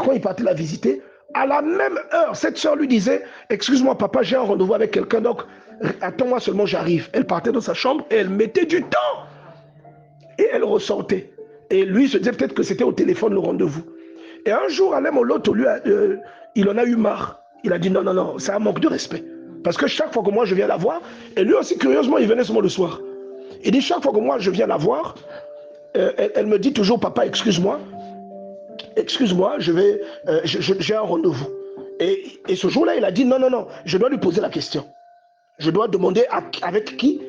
quand il partait la visiter, à la même heure, cette soeur lui disait, excuse-moi papa, j'ai un rendez-vous avec quelqu'un, donc attends-moi seulement, j'arrive. Elle partait dans sa chambre et elle mettait du temps. Et elle ressortait. Et lui se disait peut-être que c'était au téléphone le rendez-vous. Et un jour, Alain Moloto, il en a eu marre. Il a dit non, non, non, c'est un manque de respect. Parce que chaque fois que moi je viens la voir, et lui aussi curieusement, il venait seulement le soir. Il dit chaque fois que moi je viens la voir, elle me dit toujours papa, excuse-moi, j'ai un rendez-vous. Et ce jour-là, il a dit non, non, non, je dois lui poser la question. Je dois demander avec qui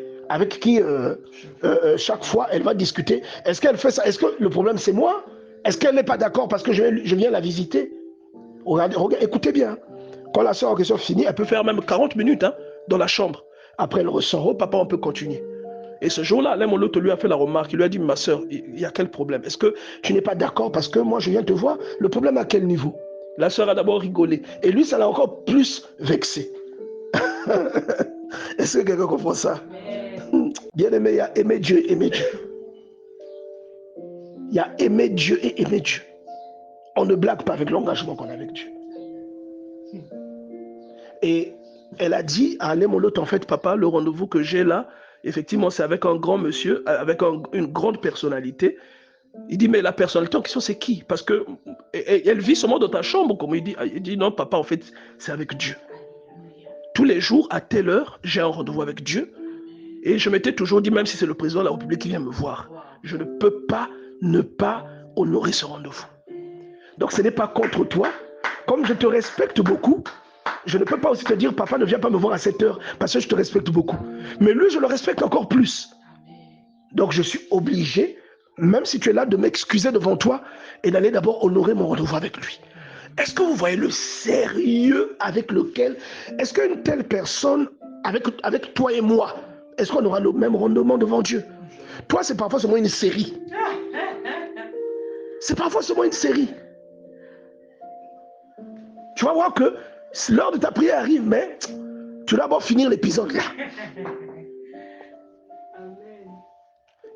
chaque fois elle va discuter. Est-ce qu'elle fait ça? Est-ce que le problème c'est moi? Est-ce qu'elle n'est pas d'accord parce que je viens la visiter? Regardez, écoutez bien. Quand la soeur en question finit, elle peut faire même 40 minutes dans la chambre. Après, elle ressort. Oh, papa, on peut continuer. Et ce jour-là, Alain Moloto lui a fait la remarque. Il lui a dit, ma soeur, il y a quel problème? Est-ce que tu n'es pas d'accord parce que moi, je viens te voir? Le problème à quel niveau? La soeur a d'abord rigolé. Et lui, ça l'a encore plus vexé. Est-ce que quelqu'un comprend ça? Bien aimé, il y a aimer Dieu, aimer Dieu. Il y a aimer Dieu et aimer Dieu. On ne blague pas avec l'engagement qu'on a avec Dieu. Et elle a dit à Alain Moloto, en fait, papa, le rendez-vous que j'ai là, effectivement, c'est avec un grand monsieur, avec une grande personnalité. Il dit, mais la personnalité en question, c'est qui? Parce que elle vit seulement dans ta chambre, comme il dit. Il dit, non, papa, en fait, c'est avec Dieu. Tous les jours, à telle heure, j'ai un rendez-vous avec Dieu. Et je m'étais toujours dit, même si c'est le président de la République qui vient me voir, je ne peux pas ne pas honorer ce rendez-vous. Donc, ce n'est pas contre toi. Comme je te respecte beaucoup, je ne peux pas aussi te dire, papa, ne viens pas me voir à cette heure, parce que je te respecte beaucoup. Mais lui, je le respecte encore plus. Donc, je suis obligé, même si tu es là, de m'excuser devant toi et d'aller d'abord honorer mon rendez-vous avec lui. Est-ce que vous voyez le sérieux avec lequel, est-ce qu'une telle personne, avec toi et moi, est-ce qu'on aura le même rendement devant Dieu? Toi, c'est parfois seulement une série. C'est parfois seulement une série. Tu vas voir que l'heure de ta prière arrive, mais tu dois d'abord finir l'épisode là.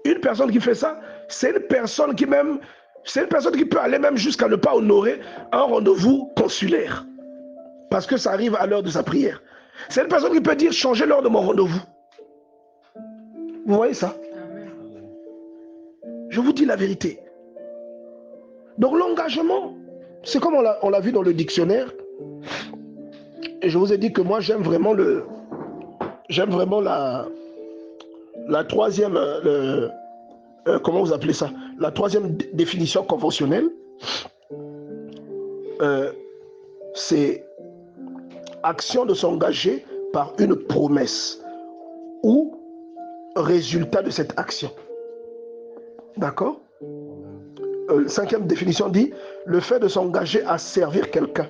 Une personne qui fait ça, c'est une personne qui peut aller même jusqu'à ne pas honorer un rendez-vous consulaire. Parce que ça arrive à l'heure de sa prière. C'est une personne qui peut dire changer l'heure de mon rendez-vous. Vous voyez ça? Je vous dis la vérité. Donc l'engagement, c'est comme on l'a vu dans le dictionnaire. Et je vous ai dit que moi j'aime vraiment la troisième, comment vous appelez ça? La troisième définition conventionnelle. C'est action de s'engager par une promesse ou résultat de cette action. D'accord? Cinquième définition dit le fait de s'engager à servir quelqu'un.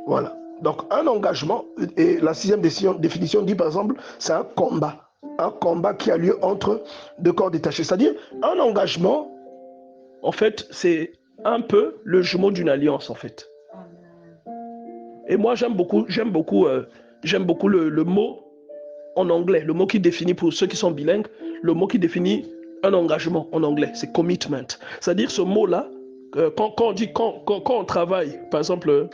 Voilà. Donc un engagement, et la sixième définition dit par exemple, c'est un combat. Un combat qui a lieu entre deux corps détachés. C'est-à-dire, un engagement, en fait, c'est un peu le jumeau d'une alliance, en fait. Et moi, j'aime beaucoup le mot en anglais, le mot qui définit, pour ceux qui sont bilingues, le mot qui définit un engagement en anglais, c'est commitment. C'est-à-dire ce mot-là, quand on travaille, par exemple,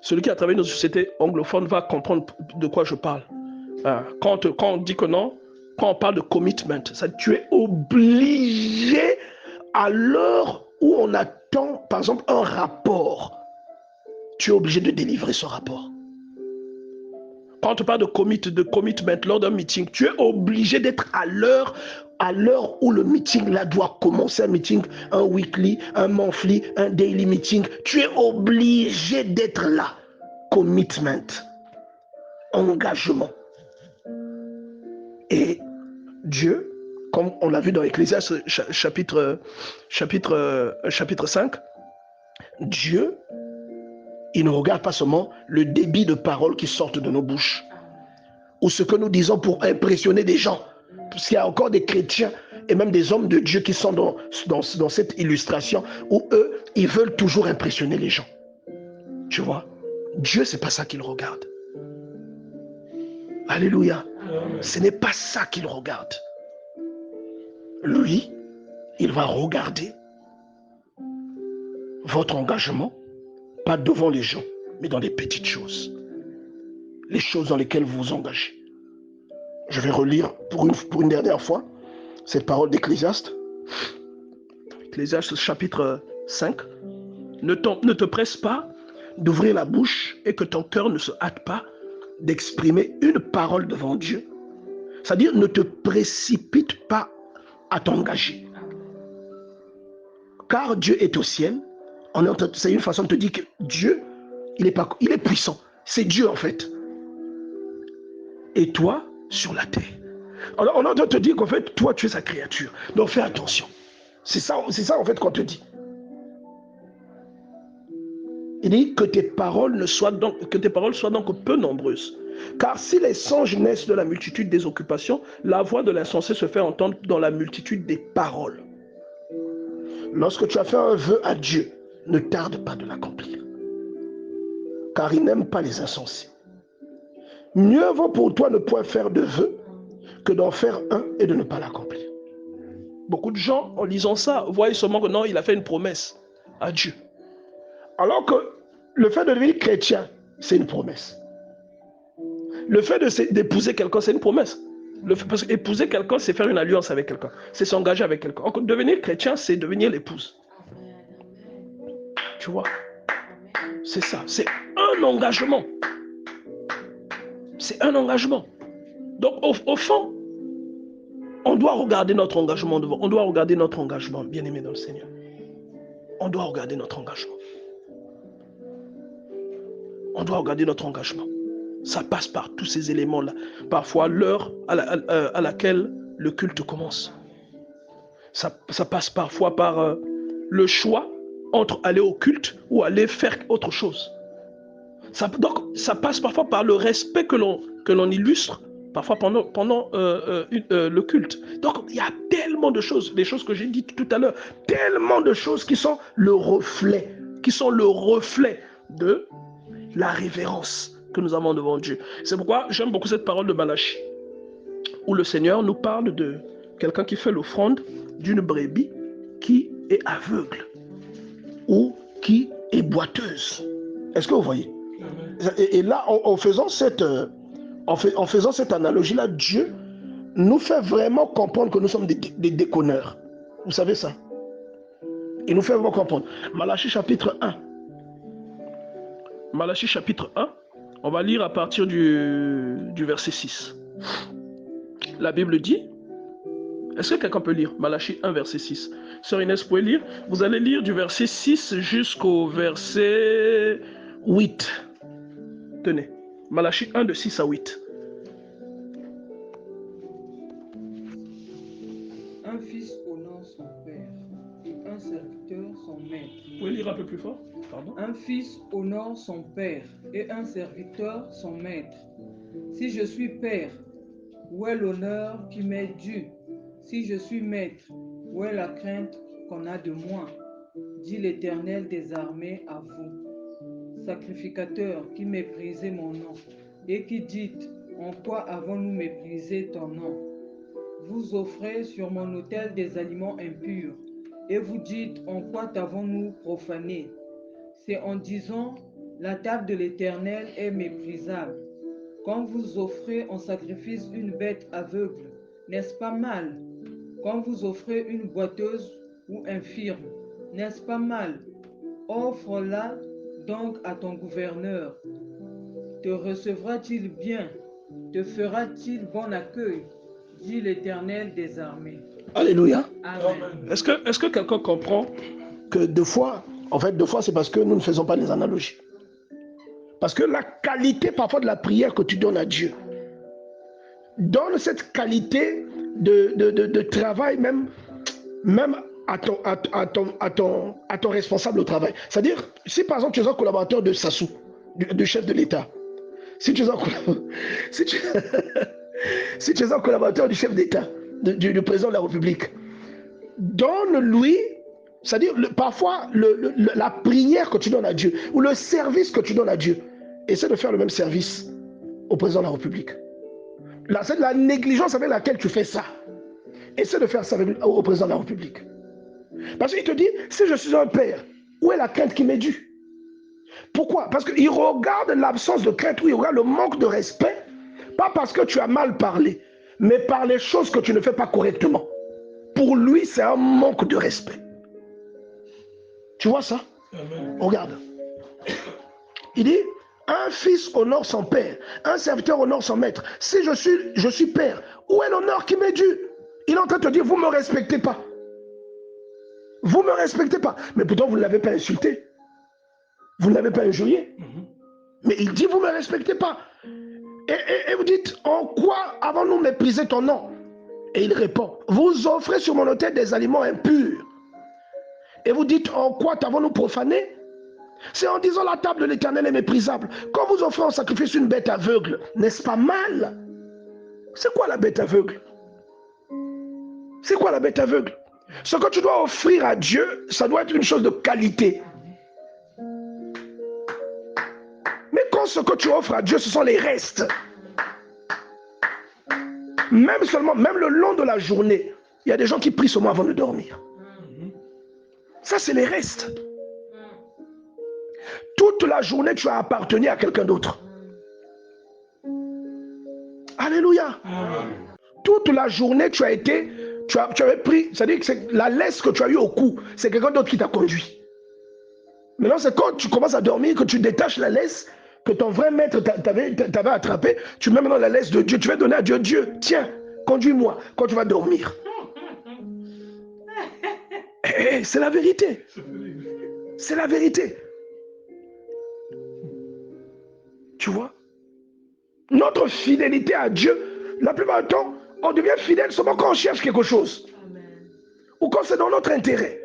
celui qui a travaillé dans une société anglophone va comprendre de quoi je parle. Quand on dit que non, quand on parle de commitment, tu es obligé à l'heure où on attend, par exemple, un rapport, tu es obligé de délivrer ce rapport. Quand on parle de commitment lors d'un meeting, tu es obligé d'être à l'heure où le meeting là doit commencer, un meeting, un weekly, un monthly, un daily meeting, tu es obligé d'être là. Commitment, engagement. Et Dieu, comme on l'a vu dans Ecclésiaste chapitre 5, Dieu, il ne regarde pas seulement le débit de paroles qui sortent de nos bouches ou ce que nous disons pour impressionner des gens. Parce qu'il y a encore des chrétiens et même des hommes de Dieu qui sont dans cette illustration où eux, ils veulent toujours impressionner les gens. Tu vois, Dieu, c'est pas ça qu'il regarde. Alléluia. Ce n'est pas ça qu'il regarde. Lui, il va regarder votre engagement, pas devant les gens, mais dans les petites choses. Les choses dans lesquelles vous vous engagez. Je vais relire pour une dernière fois cette parole d'Ecclésiaste. Ecclésiaste chapitre 5. Ne te presse pas d'ouvrir la bouche et que ton cœur ne se hâte pas d'exprimer une parole devant Dieu. C'est-à-dire, ne te précipite pas à t'engager. Car Dieu est au ciel. C'est une façon de te dire que Dieu, il est puissant. C'est Dieu en fait. Et toi, sur la terre. Alors, on entend te dire qu'en fait, toi, tu es sa créature. Donc, fais attention. C'est ça en fait qu'on te dit. Il dit que tes paroles soient donc peu nombreuses. Car si les songes naissent de la multitude des occupations, la voix de l'insensé se fait entendre dans la multitude des paroles. Lorsque tu as fait un vœu à Dieu, ne tarde pas de l'accomplir. Car il n'aime pas les insensés. Mieux vaut pour toi ne point faire de vœu que d'en faire un et de ne pas l'accomplir. Beaucoup de gens, en lisant ça, voient seulement que non, il a fait une promesse à Dieu. Alors que le fait de devenir chrétien, c'est une promesse. Le fait d'épouser quelqu'un, c'est une promesse. Parce qu'épouser quelqu'un, c'est faire une alliance avec quelqu'un. C'est s'engager avec quelqu'un. Devenir chrétien, c'est devenir l'épouse. Tu vois? C'est ça. C'est un engagement. C'est un engagement. Donc, au fond, on doit regarder notre engagement devant. On doit regarder notre engagement, bien-aimé dans le Seigneur. On doit regarder notre engagement. On doit regarder notre engagement. Ça passe par tous ces éléments-là. Parfois, l'heure à laquelle le culte commence. Ça passe parfois par le choix entre aller au culte ou aller faire autre chose. Donc, ça passe parfois par le respect que l'on illustre, parfois pendant le culte. Donc, il y a tellement de choses, les choses que j'ai dites tout à l'heure, tellement de choses qui sont le reflet de la révérence que nous avons devant Dieu. C'est pourquoi j'aime beaucoup cette parole de Malachie, où le Seigneur nous parle de quelqu'un qui fait l'offrande d'une brebis qui est aveugle ou qui est boiteuse. Est-ce que vous voyez? Et là, en faisant cette analogie-là, Dieu nous fait vraiment comprendre que nous sommes des déconneurs. Vous savez ça? Il nous fait vraiment comprendre. Malachie chapitre 1. Malachie chapitre 1, on va lire à partir du verset 6. La Bible dit, est-ce que quelqu'un peut lire Malachie 1, verset 6? Sœur Inès, vous pouvez lire? Vous allez lire du verset 6 jusqu'au verset 8. Tenez, Malachie 1 de 6 à 8. Un fils honore son père et un serviteur son maître. Vous pouvez lire un peu plus fort? Pardon. Un fils honore son père et un serviteur son maître. Si je suis père, où est l'honneur qui m'est dû? Si je suis maître, où est la crainte qu'on a de moi? Dit l'Éternel des armées à vous. Sacrificateur qui méprisez mon nom et qui dites, en quoi avons-nous méprisé ton nom? Vous offrez sur mon autel des aliments impurs et vous dites, en quoi t'avons-nous profané? C'est en disant, la table de l'Éternel est méprisable. Quand vous offrez en sacrifice une bête aveugle, n'est-ce pas mal? Quand vous offrez une boiteuse ou infirme, n'est-ce pas mal? Offre-la donc à ton gouverneur. Te recevra-t-il bien? Te fera-t-il bon accueil? Dit l'Éternel des armées. Alléluia. Amen. Est-ce que quelqu'un comprend que deux fois, c'est parce que nous ne faisons pas les analogies. Parce que la qualité parfois de la prière que tu donnes à Dieu donne cette qualité de travail même à ton responsable au travail. C'est-à-dire, si par exemple tu es un collaborateur de Sassou, du chef de l'État, si tu es un collaborateur du chef d'État, du président de la République, donne-lui, c'est-à-dire parfois la prière que tu donnes à Dieu ou le service que tu donnes à Dieu, essaie de faire le même service au président de la République. C'est la négligence avec laquelle tu fais ça. Essaie de faire ça au président de la République. Parce qu'il te dit, si je suis un père Où est la crainte qui m'est due? Pourquoi? Parce qu'il regarde l'absence de crainte, ou il regarde le manque de respect, pas parce que tu as mal parlé, mais par les choses que tu ne fais pas correctement. Pour lui, c'est un manque de respect. Tu vois ça? Amen. Regarde. Il dit, un fils honore son père, un serviteur honore son maître. Si je suis père, où est l'honneur qui m'est dû? Il est en train de te dire, vous ne me respectez pas. Vous ne me respectez pas. Mais pourtant, vous ne l'avez pas insulté. Vous ne l'avez pas injurié. Mais il dit, vous ne me respectez pas. Et vous dites, en quoi avons-nous méprisé ton nom? Et il répond, vous offrez sur mon autel des aliments impurs. Et vous dites, en quoi t'avons-nous profané? C'est en disant, la table de l'Éternel est méprisable. Quand vous offrez en sacrifice une bête aveugle, n'est-ce pas mal? C'est quoi la bête aveugle? C'est quoi la bête aveugle? Ce que tu dois offrir à Dieu, ça doit être une chose de qualité. Mais quand ce que tu offres à Dieu, ce sont les restes, même le long de la journée, il y a des gens qui prient seulement avant de dormir. Ça, c'est les restes. Toute la journée, tu as appartenu à quelqu'un d'autre. Alléluia. Toute la journée, tu avais pris, c'est-à-dire que c'est la laisse que tu as eue au cou, c'est quelqu'un d'autre qui t'a conduit. Maintenant, c'est quand tu commences à dormir que tu détaches la laisse que ton vrai maître t'avait attrapé, tu mets maintenant la laisse de Dieu, tu vas donner à Dieu, Dieu, tiens, conduis-moi quand tu vas dormir. C'est la vérité. C'est la vérité. Tu vois? Notre fidélité à Dieu, la plupart du temps, on devient fidèle seulement quand on cherche quelque chose. Amen. Ou quand c'est dans notre intérêt.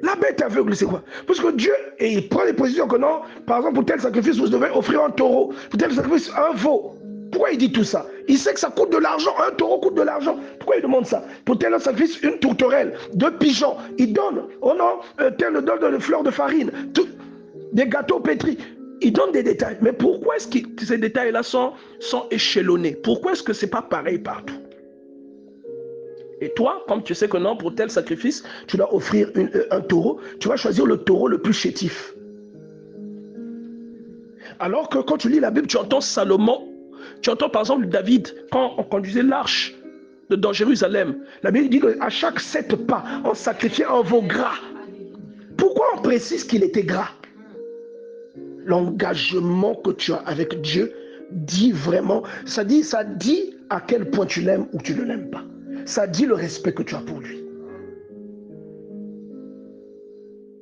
La bête aveugle, c'est quoi? Parce que Dieu, et il prend des positions que non, par exemple, pour tel sacrifice, vous devez offrir un taureau. Pour tel sacrifice, un veau. Pourquoi il dit tout ça? Il sait que ça coûte de l'argent. Un taureau coûte de l'argent. Pourquoi il demande ça? Pour tel sacrifice, une tourterelle, 2 pigeons. Il donne, oh non, tel donne des fleurs de farine, des gâteaux pétris. Il donne des détails. Mais pourquoi est-ce que ces détails-là sont échelonnés? Pourquoi est-ce que ce n'est pas pareil partout? Et toi, comme tu sais que non, pour tel sacrifice, tu dois offrir un taureau, tu vas choisir le taureau le plus chétif. Alors que quand tu lis la Bible, tu entends Salomon, tu entends par exemple David, quand on conduisait l'arche dans Jérusalem, la Bible dit qu'à chaque 7 pas, on sacrifiait un veau gras. Pourquoi on précise qu'il était gras? L'engagement que tu as avec Dieu dit vraiment, ça dit à quel point tu l'aimes ou tu ne l'aimes pas. Ça dit le respect que tu as pour lui.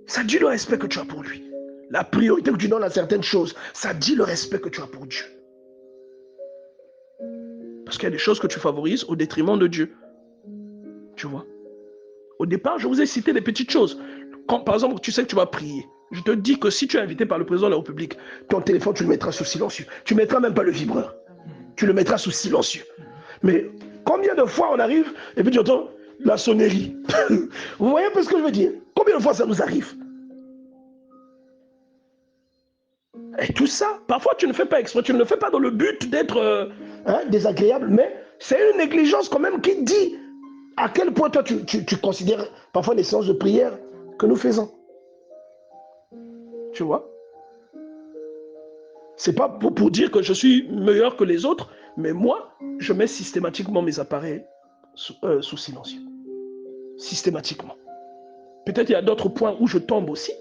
Ça dit le respect que tu as pour lui. La priorité que tu donnes à certaines choses, ça dit le respect que tu as pour Dieu. Parce qu'il y a des choses que tu favorises au détriment de Dieu. Tu vois? Au départ, je vous ai cité des petites choses. Quand, par exemple, tu sais que tu vas prier. Je te dis que si tu es invité par le président de la République, ton téléphone, tu le mettras sous silencieux. Tu ne mettras même pas le vibreur. Tu le mettras sous silencieux. Mais combien de fois on arrive et puis tu entends la sonnerie? Vous voyez un peu ce que je veux dire? Combien de fois ça nous arrive? Et tout ça, parfois tu ne fais pas exprès, tu ne le fais pas dans le but d'être désagréable, mais c'est une négligence quand même qui dit à quel point toi tu considères parfois les séances de prière que nous faisons. Tu vois? C'est pas pour dire que je suis meilleur que les autres, mais moi, je mets systématiquement mes appareils sous silencieux. Systématiquement. Peut-être il y a d'autres points où je tombe aussi,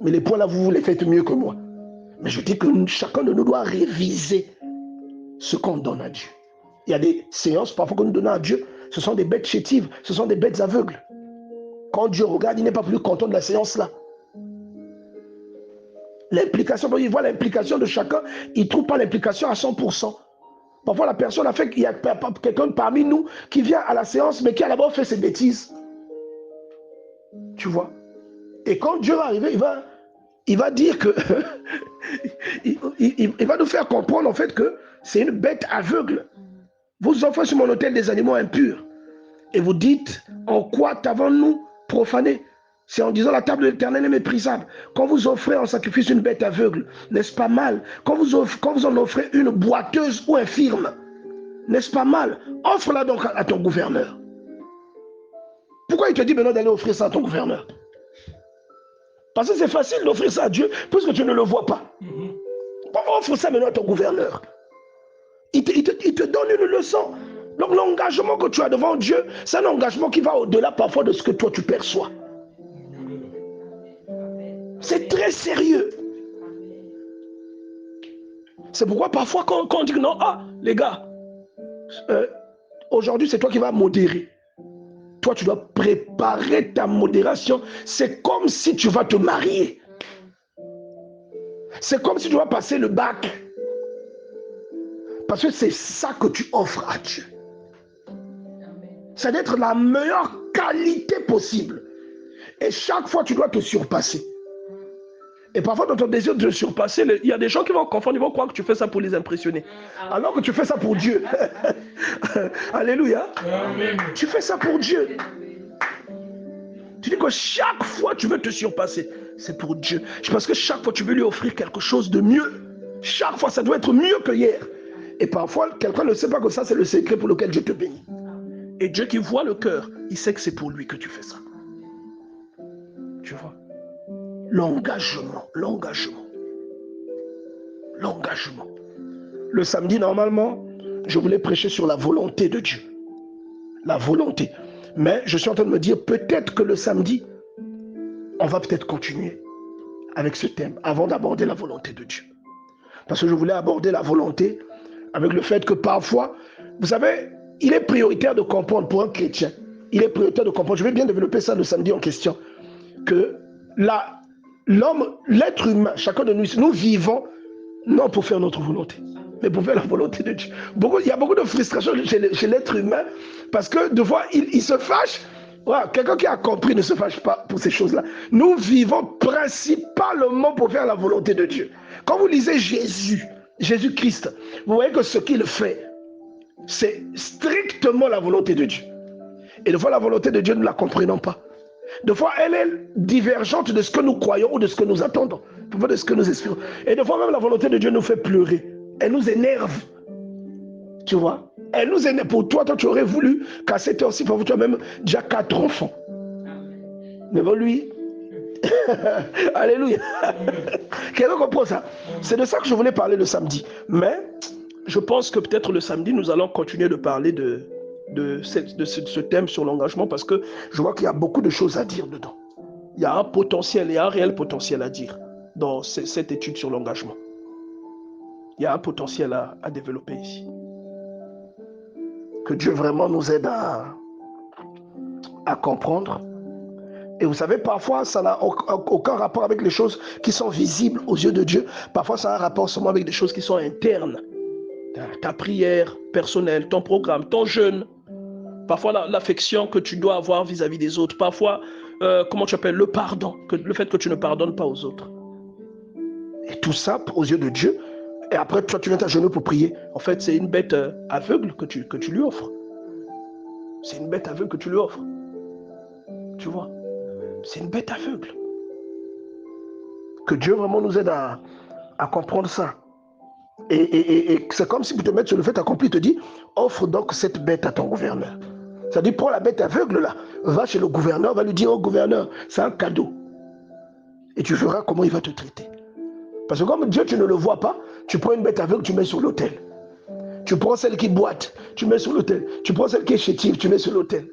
mais les points là, vous les faites mieux que moi. Mais je dis que chacun de nous doit réviser ce qu'on donne à Dieu. Il y a des séances parfois que nous donnons à Dieu, ce sont des bêtes chétives, ce sont des bêtes aveugles. Quand Dieu regarde, il n'est pas plus content de la séance là. L'implication, il voit l'implication de chacun, il ne trouve pas l'implication à 100%. Parfois, la personne a fait qu'il y a quelqu'un parmi nous qui vient à la séance, mais qui a d'abord fait ses bêtises. Tu vois? Et quand Dieu va arriver, il va dire que... il va nous faire comprendre en fait que c'est une bête aveugle. Vous offrez sur mon autel des animaux impurs. Et vous dites, en quoi t'avons-nous profané? C'est en disant la table de l'Éternel est méprisable. Quand vous offrez en sacrifice une bête aveugle, n'est-ce pas mal? Quand vous en offrez une boiteuse ou infirme, n'est-ce pas mal? Offre-la donc à ton gouverneur. Pourquoi il te dit maintenant d'aller offrir ça à ton gouverneur? Parce que c'est facile d'offrir ça à Dieu, puisque tu ne le vois pas. Pourquoi offre ça maintenant à ton gouverneur? Il te donne une leçon. Donc l'engagement que tu as devant Dieu, c'est un engagement qui va au-delà parfois de ce que toi tu perçois. C'est très sérieux. C'est pourquoi parfois quand on dit que non, les gars, aujourd'hui c'est toi qui vas modérer. Toi tu dois préparer ta modération. C'est comme si tu vas te marier. C'est comme si tu vas passer le bac. Parce que c'est ça que tu offres à Dieu. C'est d'être la meilleure qualité possible. Et chaque fois, tu dois te surpasser. Et parfois, dans ton désir de te surpasser, il y a des gens qui vont confondre, ils vont croire que tu fais ça pour les impressionner. Alors que tu fais ça pour Dieu. Alléluia. Amen. Tu fais ça pour Dieu. Tu dis que chaque fois, tu veux te surpasser. C'est pour Dieu. Parce que chaque fois, tu veux lui offrir quelque chose de mieux. Chaque fois, ça doit être mieux que hier. Et parfois, quelqu'un ne sait pas que ça, c'est le secret pour lequel Dieu te bénit. Et Dieu qui voit le cœur, il sait que c'est pour lui que tu fais ça. Tu vois? L'engagement. Le samedi, normalement, je voulais prêcher sur la volonté de Dieu. La volonté. Mais je suis en train de me dire, peut-être que le samedi, on va peut-être continuer avec ce thème avant d'aborder la volonté de Dieu. Parce que je voulais aborder la volonté avec le fait que parfois, vous savez, il est prioritaire de comprendre pour un chrétien. Il est prioritaire de comprendre. Je vais bien développer ça le samedi en question. Que l'homme, l'être humain, chacun de nous vivons non pour faire notre volonté, mais pour faire la volonté de Dieu. Il y a beaucoup de frustration chez l'être humain parce que de fois, il se fâche. Voilà, quelqu'un qui a compris ne se fâche pas pour ces choses-là. Nous vivons principalement pour faire la volonté de Dieu. Quand vous lisez Jésus-Christ, vous voyez que ce qu'il fait, c'est strictement la volonté de Dieu. Et des fois, la volonté de Dieu, nous ne la comprenons pas. Des fois, elle est divergente de ce que nous croyons ou de ce que nous attendons, de ce que nous espérons. Et des fois, même la volonté de Dieu nous fait pleurer. Elle nous énerve. Tu vois? Elle nous énerve. Pour toi, tu aurais voulu qu'à cette heure-ci, tu as même déjà 4 enfants. Mais bon, lui, alléluia. Quelqu'un comprend ça? C'est de ça que je voulais parler le samedi. Mais je pense que peut-être le samedi, nous allons continuer de parler de ce thème sur l'engagement parce que je vois qu'il y a beaucoup de choses à dire dedans. Il y a un potentiel et un réel potentiel à dire dans cette étude sur l'engagement. Il y a un potentiel à développer ici. Que Dieu vraiment nous aide à comprendre. Et vous savez, parfois, ça n'a aucun rapport avec les choses qui sont visibles aux yeux de Dieu. Parfois, ça a un rapport seulement avec des choses qui sont internes. Ta prière personnelle, ton programme, ton jeûne. Parfois, l'affection que tu dois avoir vis-à-vis des autres. Parfois, comment tu appelles, le pardon, le fait que tu ne pardonnes pas aux autres. Et tout ça, aux yeux de Dieu. Et après, toi, tu viens t'agenouiller pour prier. En fait, c'est une bête aveugle que tu lui offres. C'est une bête aveugle que tu lui offres. Tu vois? C'est une bête aveugle. Que Dieu vraiment nous aide à comprendre ça. Et c'est comme si pour te mettre sur le fait accompli, il te dit, offre donc cette bête à ton gouverneur. C'est-à-dire, prends la bête aveugle là, va chez le gouverneur, va lui dire, oh gouverneur, c'est un cadeau. Et tu verras comment il va te traiter. Parce que comme Dieu, tu ne le vois pas, tu prends une bête aveugle, tu mets sur l'autel. Tu prends celle qui boite, tu mets sur l'autel. Tu prends celle qui est chétive, tu mets sur l'autel.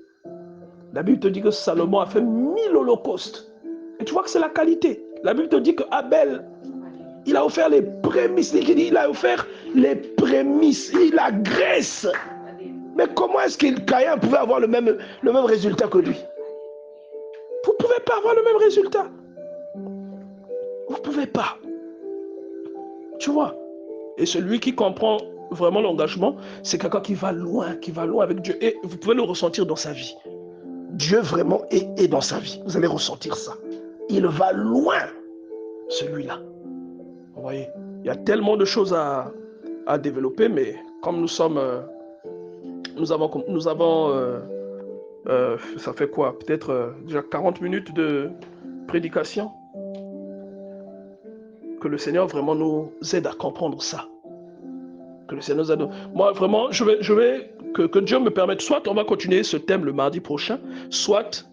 La Bible te dit que Salomon a fait 1000 holocaustes. Et tu vois que c'est la qualité. La Bible te dit que Abel, il a offert les prémices. Il a offert les prémices, la graisse. Mais comment est-ce que Caïn pouvait avoir le même résultat que lui? Vous ne pouvez pas avoir le même résultat. Vous ne pouvez pas. Tu vois? Et celui qui comprend vraiment l'engagement, c'est quelqu'un qui va loin avec Dieu. Et vous pouvez le ressentir dans sa vie. Dieu vraiment est dans sa vie. Vous allez ressentir ça. Il va loin, celui-là. Vous voyez, il y a tellement de choses à développer, mais comme nous avons ça fait quoi? Peut-être déjà 40 minutes de prédication. Que le Seigneur vraiment nous aide à comprendre ça. Que le Seigneur nous aide. Moi, vraiment, je vais que Dieu me permette, soit on va continuer ce thème le mardi prochain, soit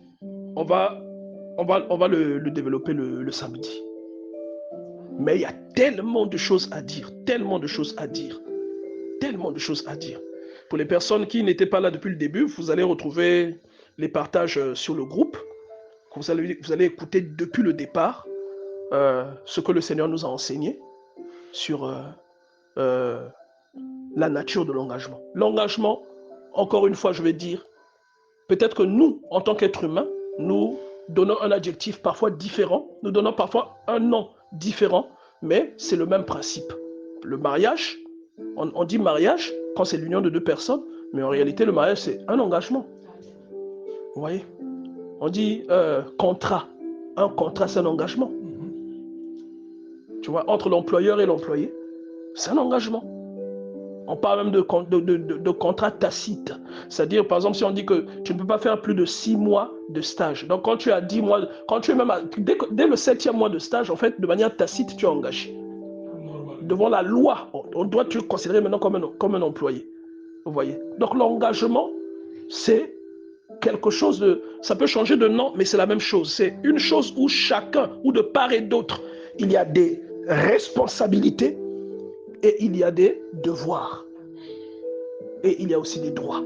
on va le développer le samedi. Mais il y a tellement de choses à dire, tellement de choses à dire, tellement de choses à dire. Pour les personnes qui n'étaient pas là depuis le début, vous allez retrouver les partages sur le groupe. Vous allez écouter depuis le départ ce que le Seigneur nous a enseigné sur la nature de l'engagement. L'engagement, encore une fois, je vais dire, peut-être que nous, en tant qu'êtres humains, nous donnons un adjectif parfois différent, nous donnons parfois un nom différent, mais c'est le même principe. Le mariage, on dit mariage quand c'est l'union de deux personnes, mais en réalité, le mariage, c'est un engagement. Vous voyez? On dit contrat. Un contrat, c'est un engagement. Tu vois, entre l'employeur et l'employé, c'est un engagement. On parle même de contrat tacite. C'est-à-dire, par exemple, si on dit que tu ne peux pas faire plus de 6 mois de stage. Donc, quand tu as 10 mois, quand tu es même dès le 7e mois de stage, en fait, de manière tacite, tu es engagé. Devant la loi, on doit te considérer maintenant comme un employé. Vous voyez? Donc, l'engagement, c'est quelque chose de... Ça peut changer de nom, mais c'est la même chose. C'est une chose où chacun, ou de part et d'autre, il y a des responsabilités et il y a des devoirs. Et il y a aussi des droits.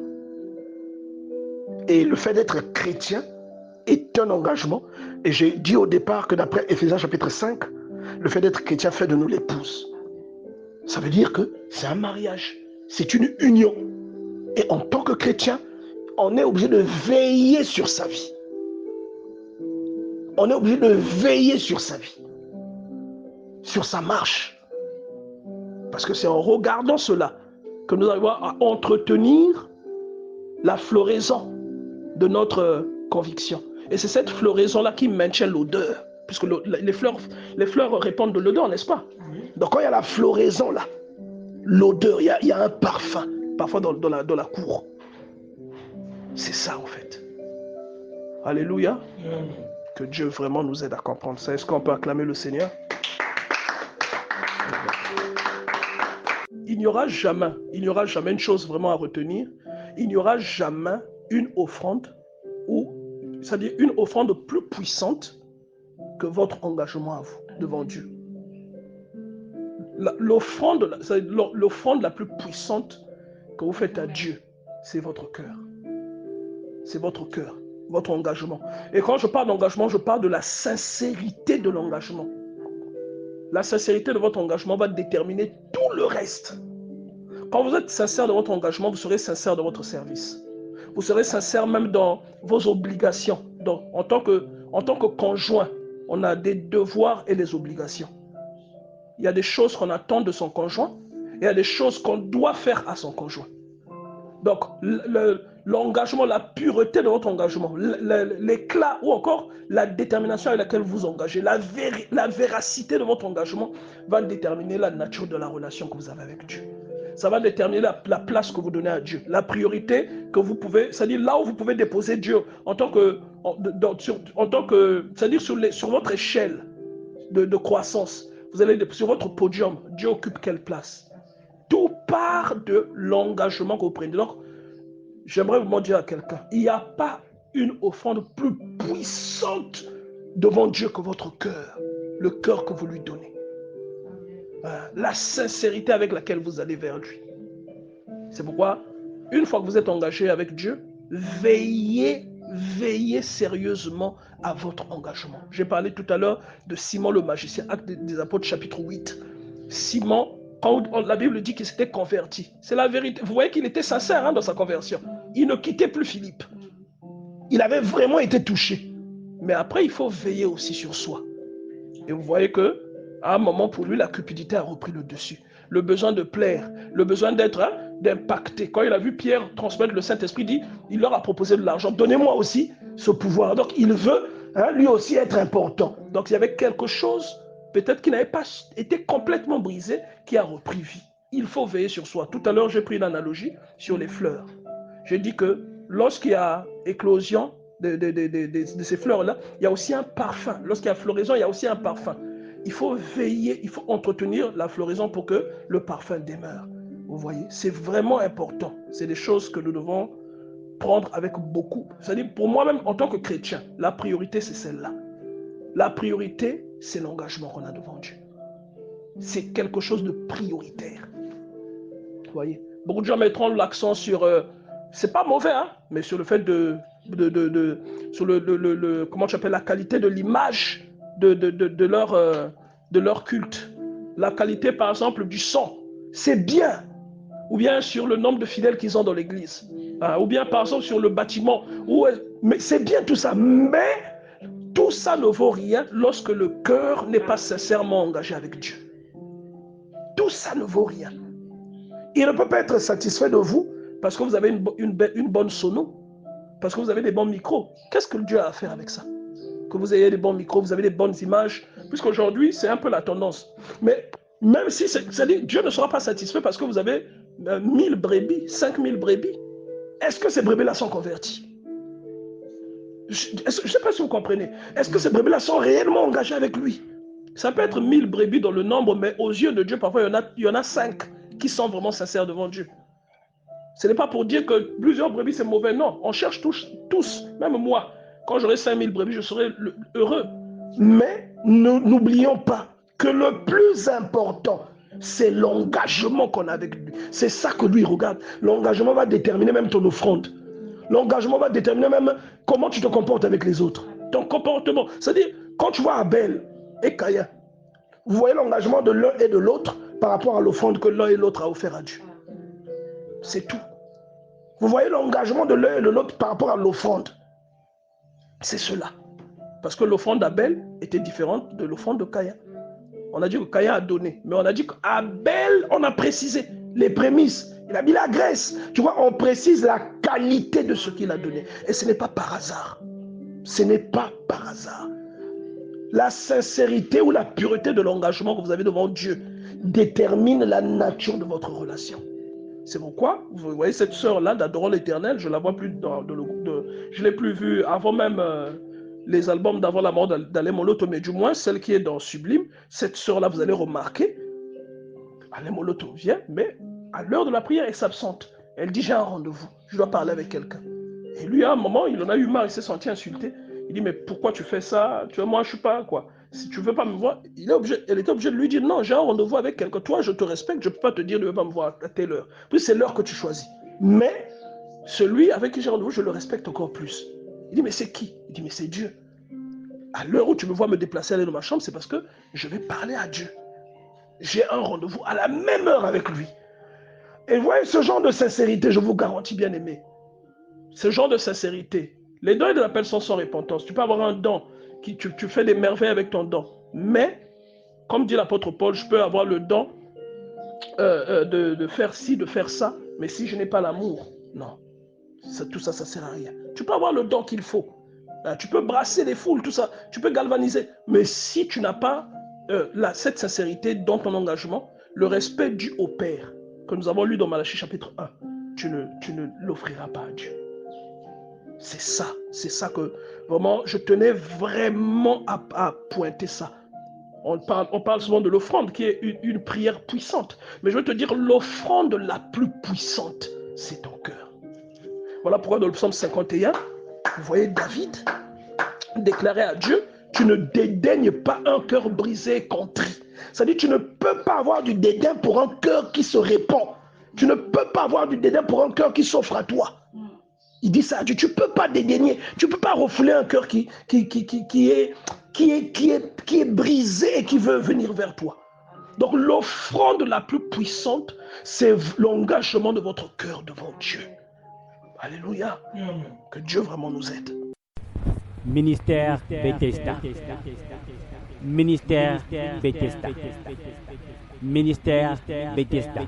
Et le fait d'être chrétien est un engagement. Et j'ai dit au départ que d'après Éphésiens chapitre 5, le fait d'être chrétien fait de nous l'épouse. Ça veut dire que c'est un mariage. C'est une union. Et en tant que chrétien, on est obligé de veiller sur sa vie. On est obligé de veiller sur sa vie. Sur sa marche. Parce que c'est en regardant cela que nous arrivons à entretenir la floraison de notre conviction. Et c'est cette floraison-là qui maintient l'odeur. Puisque les fleurs répandent de l'odeur, n'est-ce pas? Donc quand il y a la floraison là, l'odeur, il y a un parfum, parfois dans la cour. C'est ça en fait. Alléluia. Que Dieu vraiment nous aide à comprendre ça. Est-ce qu'on peut acclamer le Seigneur? Il n'y aura jamais une chose vraiment à retenir. Il n'y aura jamais une offrande, c'est-à-dire une offrande plus puissante que votre engagement à vous devant Dieu. L'offrande la plus puissante que vous faites à Dieu, c'est votre cœur. C'est votre cœur, votre engagement. Et quand je parle d'engagement, je parle de la sincérité de l'engagement. La sincérité de votre engagement va déterminer tout le reste. Quand vous êtes sincère de votre engagement, vous serez sincère de votre service. Vous serez sincère même dans vos obligations. Donc, en tant que conjoint, on a des devoirs et des obligations. Il y a des choses qu'on attend de son conjoint et il y a des choses qu'on doit faire à son conjoint. Donc, l'engagement, la pureté de votre engagement, l'éclat ou encore la détermination avec laquelle vous vous engagez, la véracité de votre engagement va déterminer la nature de la relation que vous avez avec Dieu. Ça va déterminer la place que vous donnez à Dieu, la priorité que vous pouvez, c'est-à-dire là où vous pouvez déposer Dieu en tant que, c'est-à-dire sur votre échelle de croissance. Vous allez sur votre podium, Dieu occupe quelle place? Tout part de l'engagement que vous prenez. Donc, j'aimerais vous dire à quelqu'un, il n'y a pas une offrande plus puissante devant Dieu que votre cœur, le cœur que vous lui donnez. La sincérité avec laquelle vous allez vers lui. C'est pourquoi, une fois que vous êtes engagé avec Dieu, veillez sérieusement à votre engagement. J'ai parlé tout à l'heure de Simon le magicien, Actes des Apôtres chapitre 8. Simon, quand la Bible dit qu'il s'était converti, c'est la vérité. Vous voyez qu'il était sincère dans sa conversion. Il ne quittait plus Philippe. Il avait vraiment été touché. Mais après, il faut veiller aussi sur soi. Et vous voyez que à un moment, pour lui, la cupidité a repris le dessus. Le besoin de plaire, le besoin d'impacter. Quand il a vu Pierre transmettre le Saint-Esprit, il leur a proposé de l'argent. Donnez-moi aussi ce pouvoir. Donc, il veut lui aussi être important. Donc, il y avait quelque chose, peut-être qui n'avait pas été complètement brisé, qui a repris vie. Il faut veiller sur soi. Tout à l'heure, j'ai pris une analogie sur les fleurs. J'ai dit que lorsqu'il y a éclosion de ces fleurs-là, il y a aussi un parfum. Lorsqu'il y a floraison, il y a aussi un parfum. Il faut veiller, il faut entretenir la floraison pour que le parfum demeure. Vous voyez, c'est vraiment important. C'est des choses que nous devons prendre avec beaucoup. C'est-à-dire, pour moi-même, en tant que chrétien, la priorité, c'est celle-là. La priorité, c'est l'engagement qu'on a devant Dieu. C'est quelque chose de prioritaire. Vous voyez, beaucoup de gens mettront l'accent sur, c'est pas mauvais, hein, mais sur le fait sur comment tu appelles, la qualité de l'image de leur culte. La qualité, par exemple, du son, c'est bien. Ou bien sur le nombre de fidèles qu'ils ont dans l'église. Ou bien, par exemple, sur le bâtiment. Mais c'est bien tout ça. Mais tout ça ne vaut rien lorsque le cœur n'est pas sincèrement engagé avec Dieu. Tout ça ne vaut rien. Il ne peut pas être satisfait de vous parce que vous avez une bonne sono, parce que vous avez des bons micros. Qu'est-ce que Dieu a à faire avec ça? Que vous ayez des bons micros, vous avez des bonnes images, puisqu'aujourd'hui, c'est un peu la tendance. Mais même si, c'est-à-dire, Dieu ne sera pas satisfait parce que vous avez 1000 brebis, 5000 brebis. Est-ce que ces brebis-là sont convertis? Je ne sais pas si vous comprenez. Est-ce que ces brebis-là sont réellement engagées avec lui? Ça peut être 1000 brebis dans le nombre, mais aux yeux de Dieu, parfois, il y en a 5 qui sont vraiment sincères devant Dieu. Ce n'est pas pour dire que plusieurs brebis, c'est mauvais. Non, on cherche tous, même moi. Quand j'aurai 5000 brebis, je serai heureux. Mais n'oublions pas que le plus important, c'est l'engagement qu'on a avec lui. C'est ça que lui regarde. L'engagement va déterminer même ton offrande. L'engagement va déterminer même comment tu te comportes avec les autres. Ton comportement. C'est-à-dire, quand tu vois Abel et Caïn, vous voyez l'engagement de l'un et de l'autre par rapport à l'offrande que l'un et l'autre a offert à Dieu. C'est tout. Vous voyez l'engagement de l'un et de l'autre par rapport à l'offrande. C'est cela. Parce que l'offrande d'Abel était différente de l'offrande de Caïn. On a dit que Caïn a donné, mais on a dit qu'Abel, on a précisé les prémices. Il a mis la graisse. Tu vois, on précise la qualité de ce qu'il a donné. Et ce n'est pas par hasard. Ce n'est pas par hasard. La sincérité ou la pureté de l'engagement que vous avez devant Dieu détermine la nature de votre relation. C'est pourquoi, vous voyez cette sœur-là d'Adorant l'Éternel, je la vois plus je l'ai plus vue avant même les albums d'avant la mort d'Alain Moloto, mais du moins celle qui est dans Sublime. Cette sœur-là, vous allez remarquer, Alain Moloto vient, mais à l'heure de la prière, elle s'absente. Elle dit, j'ai un rendez-vous, je dois parler avec quelqu'un. Et lui, à un moment, il en a eu marre, il s'est senti insulté. Il dit, mais pourquoi tu fais ça? Tu vois, moi, je ne suis pas, quoi. Si tu ne veux pas me voir, elle était obligée de lui dire, non, j'ai un rendez-vous avec quelqu'un. Toi, je te respecte, je ne peux pas te dire de ne pas me voir à telle heure. Puis c'est l'heure que tu choisis. Mais celui avec qui j'ai rendez-vous, je le respecte encore plus. Il dit, mais c'est qui? Il dit, mais c'est Dieu. À l'heure où tu me vois me déplacer, aller dans ma chambre, c'est parce que je vais parler à Dieu. J'ai un rendez-vous à la même heure avec lui. Et vous voyez, ce genre de sincérité, je vous garantis, bien aimé, ce genre de sincérité, les dons et de l'appel sont sans repentance. Tu peux avoir un don, tu fais des merveilles avec ton don. Mais, comme dit l'apôtre Paul, je peux avoir le don de faire ci, de faire ça. Mais si je n'ai pas l'amour, non. Tout ça, ça ne sert à rien. Tu peux avoir le don qu'il faut. Tu peux brasser les foules, tout ça. Tu peux galvaniser. Mais si tu n'as pas cette sincérité dans ton engagement, le respect dû au Père, que nous avons lu dans Malachie chapitre 1, tu ne l'offriras pas à Dieu. C'est ça que vraiment, je tenais vraiment à pointer ça. On parle souvent de l'offrande qui est une prière puissante. Mais je veux te dire, l'offrande la plus puissante, c'est ton cœur. Voilà pourquoi dans le psaume 51, vous voyez David déclarer à Dieu, tu ne dédaignes pas un cœur brisé et contrit. C'est-à-dire, tu ne peux pas avoir du dédain pour un cœur qui se répand. Tu ne peux pas avoir du dédain pour un cœur qui s'offre à toi. Il dit ça à Dieu, tu ne peux pas dédaigner, tu ne peux pas refouler un cœur qui est brisé et qui veut venir vers toi. Donc l'offrande la plus puissante, c'est l'engagement de votre cœur devant Dieu. Alléluia. Que Dieu vraiment nous aide. Ministère Bethesda. Ministère Bethesda. Ministère Bethesda.